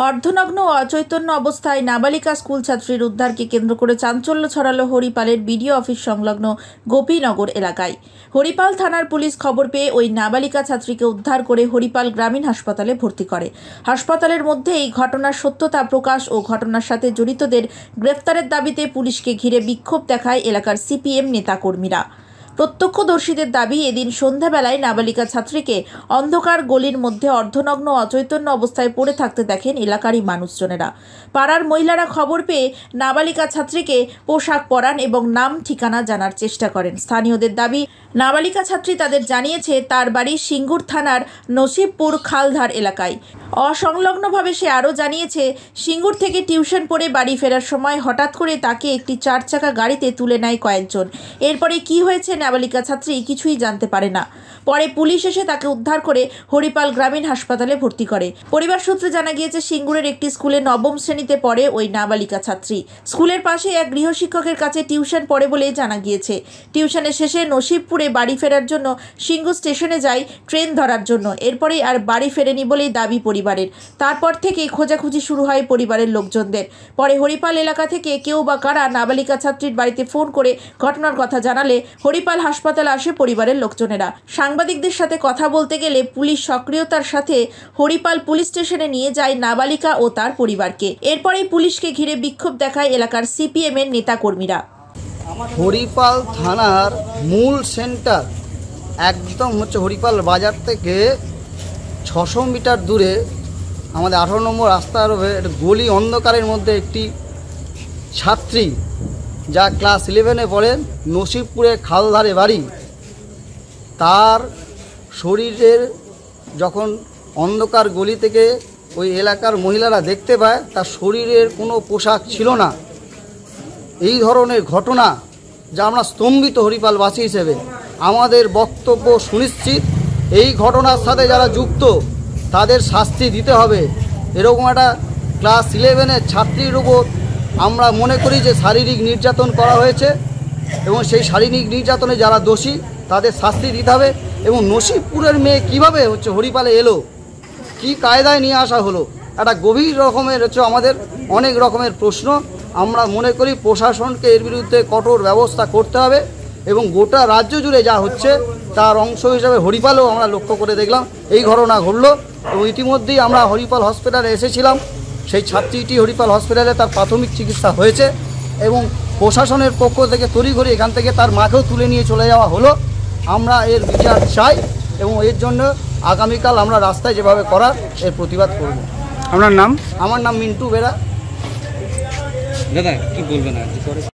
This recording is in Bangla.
অর্ধনগ্ন ও অচৈতন্য অবস্থায় নাবালিকা স্কুল ছাত্রীর উদ্ধারকে কেন্দ্র করে চাঞ্চল্য ছড়ালো হরিপালের বিডিও অফিস সংলগ্ন গোপীনগর এলাকায়। হরিপাল থানার পুলিশ খবর পেয়ে ওই নাবালিকা ছাত্রীকে উদ্ধার করে হরিপাল গ্রামীণ হাসপাতালে ভর্তি করে। হাসপাতালের মধ্যে এই ঘটনার সত্যতা প্রকাশ ও ঘটনার সাথে জড়িতদের গ্রেফতারের দাবিতে পুলিশকে ঘিরে বিক্ষোভ দেখায় এলাকার সিপিএম নেতাকর্মীরা। প্রত্যক্ষদর্শীদের দাবি, এদিন সন্ধ্যাবেলায় নাবালিকা ছাত্রীকে অন্ধকার গলির মধ্যে অর্ধনগ্ন অচৈতন্য অবস্থায় পড়ে থাকতে দেখেন এলাকারই মানুষজনেরা। পাড়ার মহিলারা খবর পেয়ে নাবালিকা ছাত্রীকে পোশাক পরান এবং নাম ঠিকানা জানার চেষ্টা করেন। স্থানীয়দের দাবি, নাবালিকা ছাত্রী তাদের জানিয়েছে তার বাড়ি সিঙ্গুর থানার নসিবপুর খালধার এলাকায়। অসংলগ্নভাবে সে আরও জানিয়েছে, সিঙ্গুর থেকে টিউশন পড়ে বাড়ি ফেরার সময় হঠাৎ করে তাকে একটি 4 চাকা গাড়িতে তুলে নেয় কয়েকজন। এরপরে কি হয়েছে নাবালিকা ছাত্রী কিছুই জানতে পারে না। পরে পুলিশ এসে তাকে উদ্ধার করে হরিপাল গ্রামীণ হাসপাতালে ভর্তি করে। পরিবার সূত্রে জানা গিয়েছে, সিঙ্গুরের একটি স্কুলে 9ম শ্রেণীতে পড়ে ওই নাবালিকা ছাত্রী। স্কুলের পাশে এক গৃহশিক্ষকের কাছে টিউশন পড়ে বলে জানা গিয়েছে। টিউশনের শেষে নসিবপুরে বাড়ি ফেরার জন্য সিঙ্গুর স্টেশনে যায় ট্রেন ধরার জন্য। এরপরেই আর বাড়ি ফেরেনি বলেই দাবি পরিবারের। তারপর থেকে খোঁজাখুঁজি শুরু হয় পরিবারের লোকজনদের। পরে হরিপাল এলাকা থেকে কেউ বা কারা নাবালিকা ছাত্রীর বাড়িতে ফোন করে ঘটনার কথা জানালে হরিপাল হাসপাতালে আসে পরিবারের লোকজনেরা। সাংবাদিকদের সাথে কথা বলতে গেলে পুলিশ সক্রিয়তার সাথে হরিপাল পুলিশ স্টেশনে নিয়ে যায় নাবালিকা ও তার পরিবারকে। এরপরেই পুলিশকে ঘিরে বিক্ষোভ দেখায় এলাকার সিপিএম এর নেতাকর্মীরা। হরিপাল থানার মূল সেন্টার একদম হরিপাল বাজার থেকে 600 মিটার দূরে আমাদের 18 নম্বর রাস্তার গলি অন্ধকারের মধ্যে একটি ছাত্রী, যা ক্লাস 11-এ পড়ে, নসিবপুরে খালধারে বাড়ি, তার শরীরের যখন অন্ধকার গলি থেকে ওই এলাকার মহিলারা দেখতে পায় তার শরীরের কোনো পোশাক ছিল না। এই ধরনের ঘটনা যা আমরা স্তম্ভিত হরিপালবাসী হিসেবে। আমাদের বক্তব্য সুনিশ্চিত, এই ঘটনার সাথে যারা যুক্ত তাদের শাস্তি দিতে হবে। এরকম একটা ক্লাস 11-এর ছাত্রীর উপর আমরা মনে করি যে শারীরিক নির্যাতন করা হয়েছে এবং সেই শারীরিক নির্যাতনে যারা দোষী তাদের শাস্তি দিতে হবে। এবং নসিবপুরের মেয়ে কীভাবে হরিপালে এলো, কি কায়দায় নিয়ে আসা হলো, একটা গভীর রকমের আমাদের অনেক রকমের প্রশ্ন। আমরা মনে করি প্রশাসনকে এর বিরুদ্ধে কঠোর ব্যবস্থা করতে হবে এবং গোটা রাজ্য জুড়ে যা হচ্ছে তার অংশ হিসাবে হরিপালেও আমরা লক্ষ্য করে দেখলাম এই ঘটনা ঘটলো। এবং ইতিমধ্যেই আমরা হরিপাল হসপিটালে এসেছিলাম, সেই ছাত্রীটি হরিপাল হসপিটালে তার প্রাথমিক চিকিৎসা হয়েছে এবং প্রশাসনের পক্ষ থেকে তড়িঘড়ি এখান থেকে তার মাকেও তুলে নিয়ে চলে যাওয়া হলো। আমরা এর বিচার চাই এবং এর জন্য আগামীকাল আমরা রাস্তায় যেভাবে করার এর প্রতিবাদ করব। আপনার নাম? আমার নাম মিন্টু বেরা। দাদা কি বলবেন?